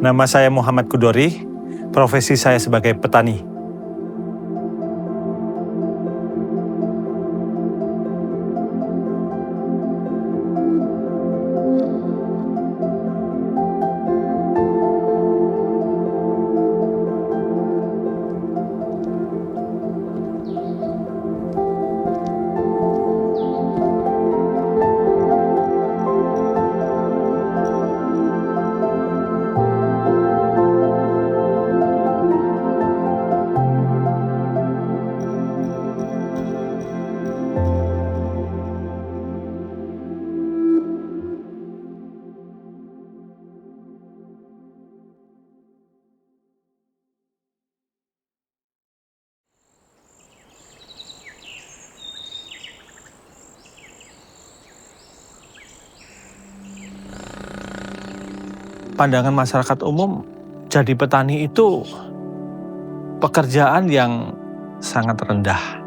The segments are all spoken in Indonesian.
Nama saya Muhammad Kudori, profesi saya sebagai petani. Pandangan masyarakat umum, jadi petani itu pekerjaan yang sangat rendah.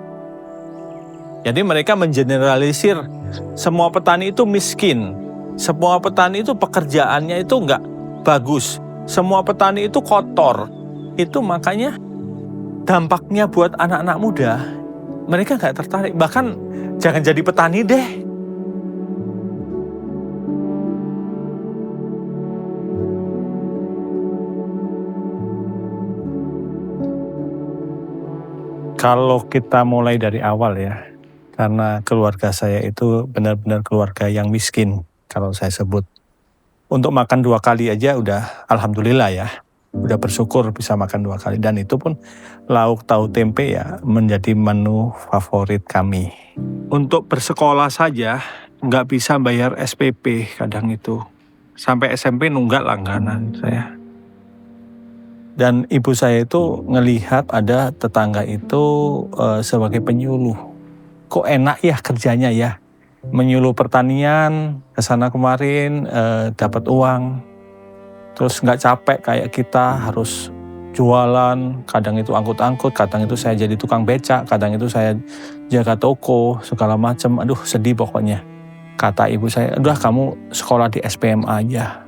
Jadi mereka mengeneralisir semua petani itu miskin, semua petani itu pekerjaannya itu enggak bagus, semua petani itu kotor. Itu makanya dampaknya buat anak-anak muda, mereka enggak tertarik. Bahkan jangan jadi petani deh. Kalau kita mulai dari awal ya, karena keluarga saya itu benar-benar keluarga yang miskin, kalau saya sebut. Untuk makan 2 kali aja udah alhamdulillah ya, udah bersyukur bisa makan 2 kali. Dan itu pun lauk tahu tempe ya menjadi menu favorit kami. Untuk bersekolah saja nggak bisa bayar SPP kadang itu. Sampai SMP nunggak langganan saya. Dan ibu saya itu ngelihat ada tetangga itu sebagai penyuluh. Kok enak ya kerjanya ya, menyuluh pertanian kesana kemarin dapat uang. Terus nggak capek kayak kita harus jualan, kadang itu angkut-angkut, kadang itu saya jadi tukang becak, kadang itu saya jaga toko, segala macam. Aduh sedih pokoknya. Kata ibu saya, udah kamu sekolah di SPM aja.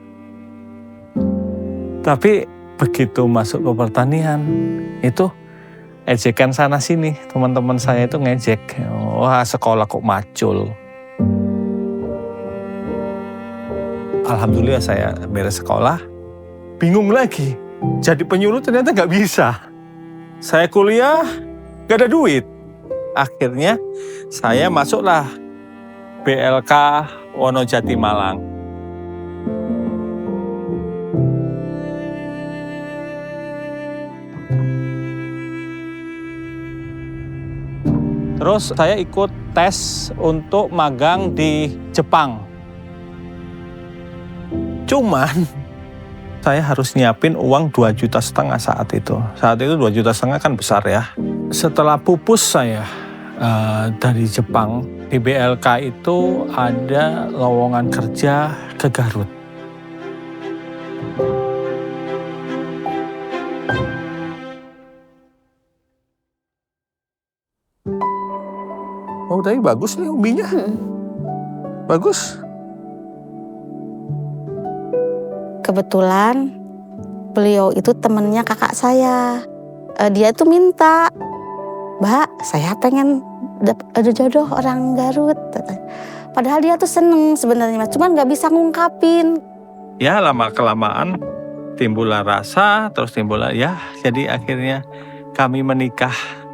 Tapi begitu masuk ke pertanian, itu ejekan sana sini, teman-teman saya itu ngejek, wah sekolah kok macul. Alhamdulillah saya beres sekolah, bingung lagi, jadi penyuluh ternyata nggak bisa. Saya kuliah, nggak ada duit. Akhirnya saya masuklah BLK Wonojati Malang. Terus saya ikut tes untuk magang di Jepang. Cuman saya harus nyiapin uang 2,5 juta saat itu. Saat itu 2,5 juta kan besar ya. Setelah pupus saya dari Jepang, di BLK itu ada lowongan kerja ke Garut. Oh, tapi bagus nih umbinya. Bagus. Kebetulan beliau itu temennya kakak saya. Dia tuh minta, Mbak, saya pengen ada jodoh orang Garut. Padahal dia tuh seneng sebenarnya, cuman nggak bisa ngungkapin. Ya lama-kelamaan timbullah rasa, terus timbullah ya, jadi akhirnya kami menikah.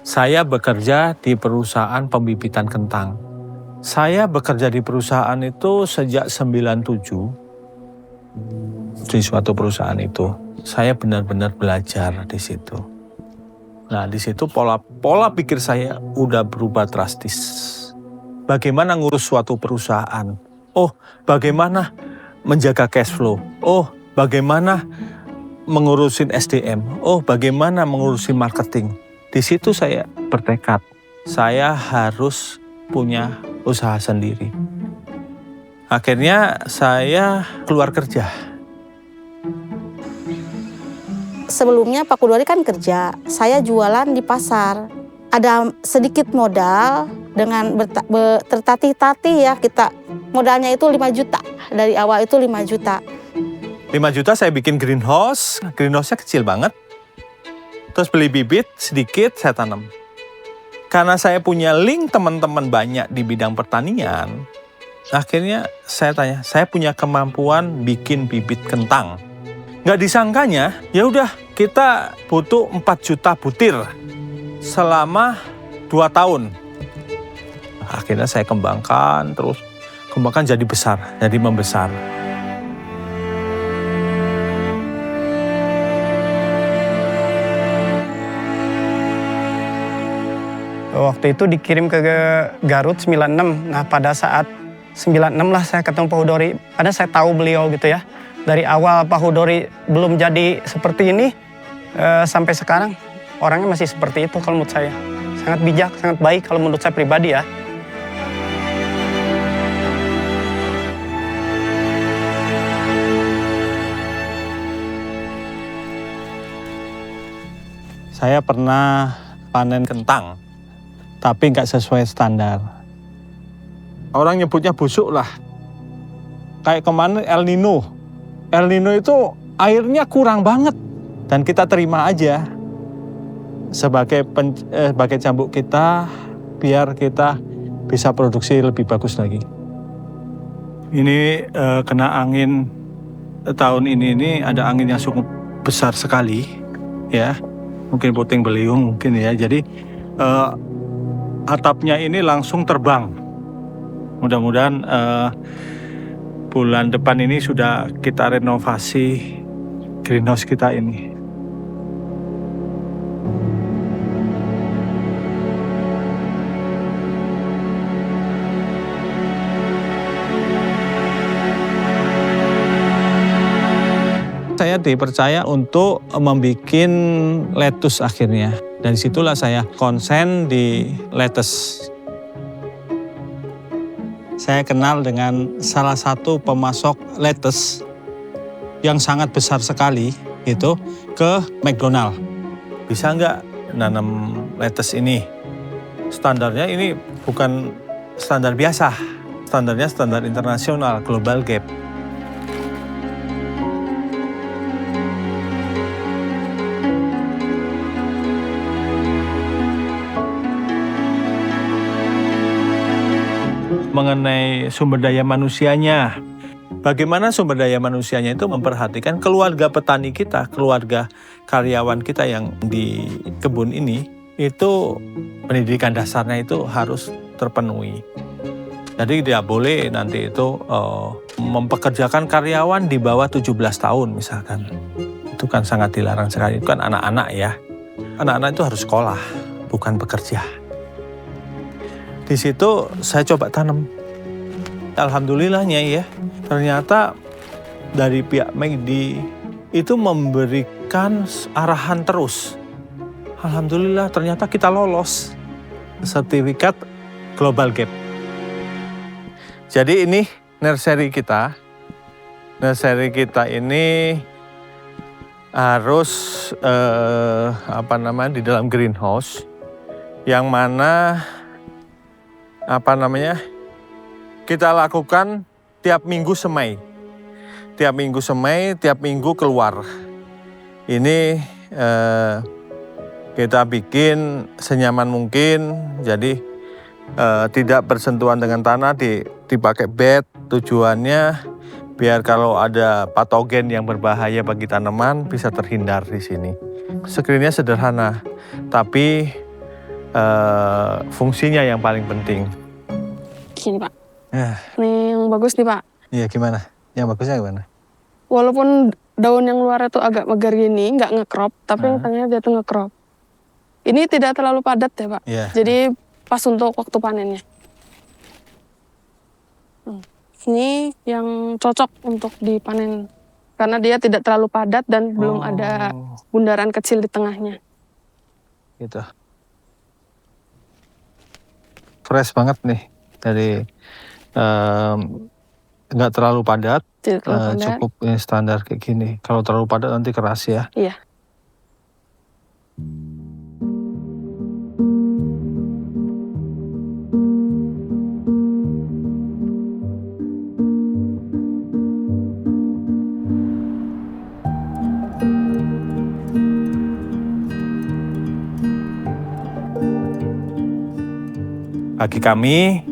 Saya bekerja di perusahaan pembibitan kentang. Saya bekerja di perusahaan itu sejak 97. Di suatu perusahaan itu, saya benar-benar belajar di situ. Nah, di situ pola pikir saya udah berubah drastis. Bagaimana ngurus suatu perusahaan? Oh, bagaimana menjaga cash flow? Oh, bagaimana mengurusin SDM? Oh, bagaimana mengurusin marketing? Di situ saya bertekad, saya harus punya usaha sendiri. Akhirnya saya keluar kerja. Sebelumnya Pak Kudori kan kerja, saya jualan di pasar. Ada sedikit modal dengan tertatih-tatih ya kita. Modalnya itu 5 juta, dari awal itu 5 juta. 5 juta saya bikin greenhouse, greenhouse-nya kecil banget. Terus beli bibit sedikit saya tanam. Karena saya punya link teman-teman banyak di bidang pertanian, akhirnya saya tanya, saya punya kemampuan bikin bibit kentang. Nggak disangkanya, ya udah kita butuh 4 juta butir selama 2 tahun. Akhirnya saya kembangkan jadi besar, jadi membesar. Waktu itu dikirim ke Garut 96. Nah pada saat 96 lah saya ketemu Pak Hudori. Karena saya tahu beliau gitu ya. Dari awal Pak Hudori belum jadi seperti ini, sampai sekarang orangnya masih seperti itu kalau menurut saya. Sangat bijak, sangat baik kalau menurut saya pribadi ya. Saya pernah panen kentang, tapi nggak sesuai standar. Orang nyebutnya busuk lah. Kayak kemarin El Nino. El Nino itu airnya kurang banget. Dan kita terima aja sebagai cambuk kita, biar kita bisa produksi lebih bagus lagi. Ini kena angin tahun ini ada angin yang cukup besar sekali, ya. Mungkin puting beliung mungkin ya. Jadi atapnya ini langsung terbang. Mudah-mudahan bulan depan ini sudah kita renovasi greenhouse kita ini. Saya dipercaya untuk membuat lettuce akhirnya. Dari situlah saya konsen di lettuce. Saya kenal dengan salah satu pemasok lettuce yang sangat besar sekali itu ke McDonald. Bisa nggak nanam lettuce ini? Standarnya ini bukan standar biasa, standarnya standar internasional, global gap. Mengenai sumber daya manusianya. Bagaimana sumber daya manusianya itu memperhatikan keluarga petani kita, keluarga karyawan kita yang di kebun ini, itu pendidikan dasarnya itu harus terpenuhi. Jadi tidak boleh nanti itu mempekerjakan karyawan di bawah 17 tahun misalkan. Itu kan sangat dilarang sekali, itu kan anak-anak ya. Anak-anak itu harus sekolah, bukan bekerja. Di situ saya coba tanam. Alhamdulillahnya ya, ternyata dari pihak McD itu memberikan arahan terus. Alhamdulillah ternyata kita lolos sertifikat Global Gap. Jadi ini nursery kita. Nursery kita ini harus di dalam greenhouse yang mana kita lakukan tiap minggu semai. Tiap minggu semai, tiap minggu keluar. Ini kita bikin senyaman mungkin, jadi tidak bersentuhan dengan tanah, dipakai bed. Tujuannya biar kalau ada patogen yang berbahaya bagi tanaman bisa terhindar di sini. Screennya sederhana, tapi fungsinya yang paling penting. Gini Pak, ini yang bagus nih Pak. Iya gimana? Yang bagusnya gimana? Walaupun daun yang luar itu agak megar gini, nggak ngekrop, tapi yang tengahnya dia tuh ngekrop. Ini tidak terlalu padat ya Pak, jadi pas untuk waktu panennya. Ini yang cocok untuk dipanen, karena dia tidak terlalu padat dan belum ada bundaran kecil di tengahnya. Gitu. Fresh banget nih dari nggak terlalu padat, Tidak terlalu padat. cukup standar kayak gini. Kalau terlalu padat nanti keras ya. Iya. Bagi kami,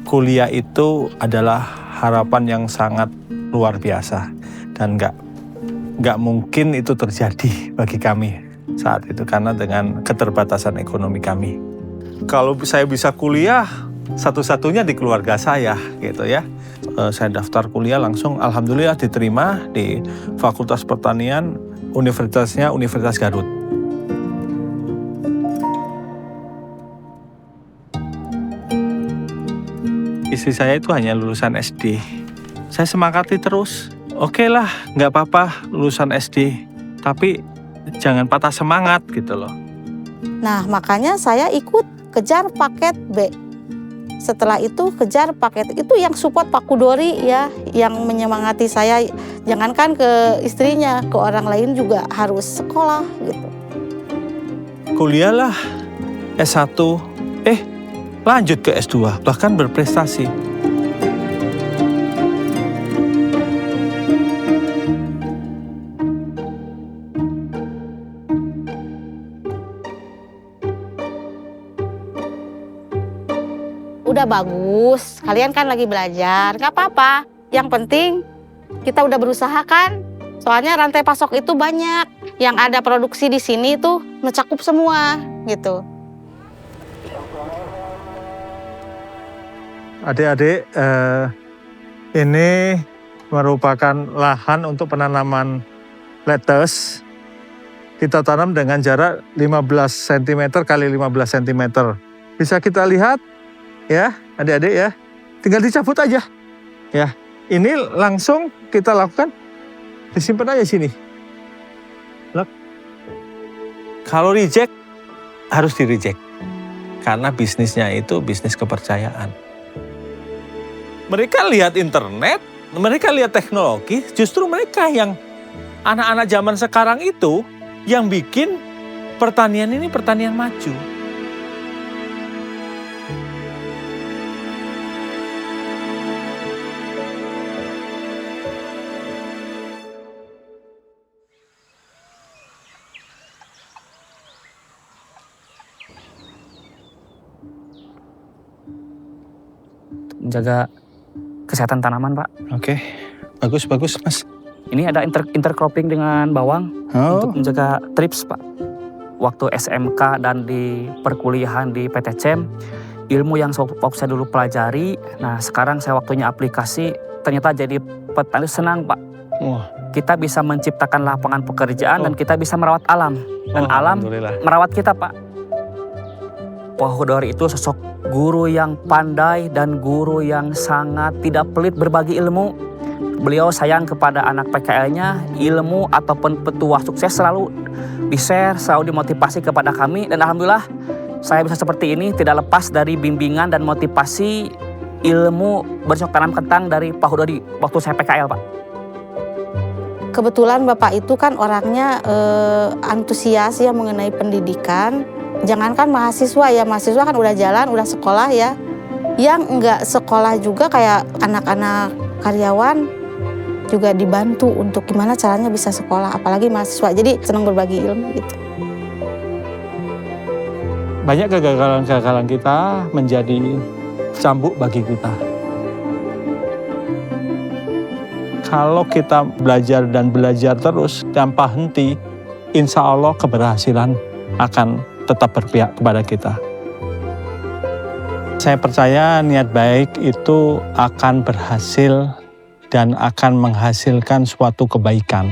kuliah itu adalah harapan yang sangat luar biasa dan nggak mungkin itu terjadi bagi kami saat itu karena dengan keterbatasan ekonomi kami. Kalau saya bisa kuliah, satu-satunya di keluarga saya gitu ya. Saya daftar kuliah langsung, alhamdulillah diterima di Fakultas Pertanian, universitasnya Universitas Garut. Istri saya itu hanya lulusan SD. Saya semangati terus, oke lah, nggak apa-apa lulusan SD, tapi jangan patah semangat gitu loh. Nah, makanya saya ikut kejar paket B. Setelah itu kejar paket itu yang support Pak Kudori ya, yang menyemangati saya. Jangankan ke istrinya, ke orang lain juga harus sekolah gitu. Kuliahlah S1, lanjut ke S2, bahkan berprestasi. Udah bagus, kalian kan lagi belajar, nggak apa-apa. Yang penting kita udah berusaha kan. Soalnya rantai pasok itu banyak. Yang ada produksi di sini tuh mencakup semua gitu. Adik-adik, ini merupakan lahan untuk penanaman lettuce. Kita tanam dengan jarak 15 cm kali 15 cm. Bisa kita lihat ya, adik-adik ya. Tinggal dicabut aja. Ya, ini langsung kita lakukan. Disimpan aja sini. Look. Kalau reject, harus di-reject. Karena bisnisnya itu bisnis kepercayaan. Mereka lihat internet, mereka lihat teknologi, justru mereka yang anak-anak zaman sekarang itu yang bikin pertanian ini pertanian maju. Menjaga kesehatan tanaman, Pak. Oke, bagus Mas. Ini ada intercropping dengan bawang untuk menjaga trips, Pak. Waktu SMK dan di perkuliahan di PT CEM, ilmu yang waktu saya dulu pelajari, nah sekarang saya waktunya aplikasi, ternyata jadi petani senang, Pak. Kita bisa menciptakan lapangan pekerjaan dan kita bisa merawat alam. Dan alam merawat kita, Pak. Pak Kudori itu sosok guru yang pandai dan guru yang sangat tidak pelit berbagi ilmu. Beliau sayang kepada anak PKL-nya, ilmu ataupun petuah sukses selalu di-share, selalu dimotivasi kepada kami. Dan alhamdulillah saya bisa seperti ini tidak lepas dari bimbingan dan motivasi ilmu bercocok tanam kentang dari Pak Kudori waktu saya PKL, Pak. Kebetulan Bapak itu kan orangnya antusias ya mengenai pendidikan. Jangankan mahasiswa ya, mahasiswa kan udah jalan, udah sekolah ya. Yang enggak sekolah juga kayak anak-anak karyawan juga dibantu untuk gimana caranya bisa sekolah, apalagi mahasiswa. Jadi senang berbagi ilmu gitu. Banyak kegagalan-kegagalan kita menjadi cambuk bagi kita. Kalau kita belajar dan belajar terus tanpa henti, insya Allah keberhasilan akan tetap berpihak kepada kita. Saya percaya niat baik itu akan berhasil dan akan menghasilkan suatu kebaikan.